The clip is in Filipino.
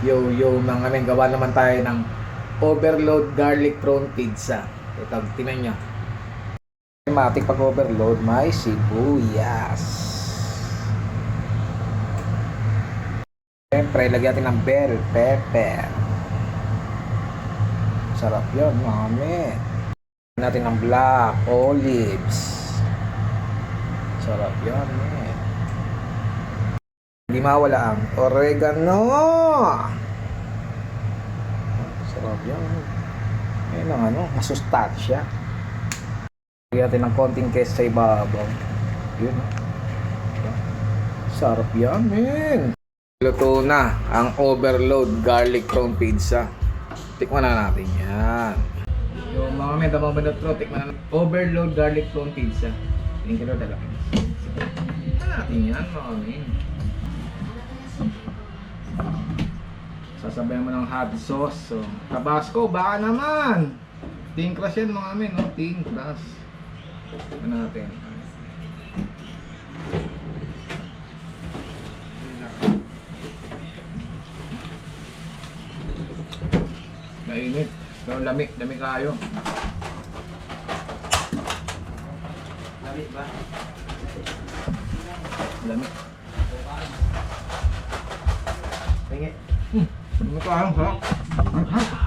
Yo mga men, gawa naman tayo ng overload garlic prawn pizza. Ito, tingnan nyo. Matik pag overload, may sibuyas. Siyempre, lagyan natin ng bell pepper. Sarap yun mga men. Lagyan natin ng black olives. Sarap yun men. Hindi mawala ang oregano. Sarap yan. Ayun ang masustansya. Lagyan natin ng konting queso sa ibabaw. Yun. Sarap yan, men. Luto na ang overload garlic prawn pizza. Tikman na natin yan. Yung mga men, damang banatro, tikman na natin. Overload garlic prawn pizza. Thank you, Lord. Tikman natin yan, mga men. Sasabayan mo ng hot sauce. So, Tabasco, baka naman. Thin crush yan mga men, no? Thin crush. Ano natin? Mainit. So, lamig kayo. Lamig ba? Lamig. Lamig kayo, ha?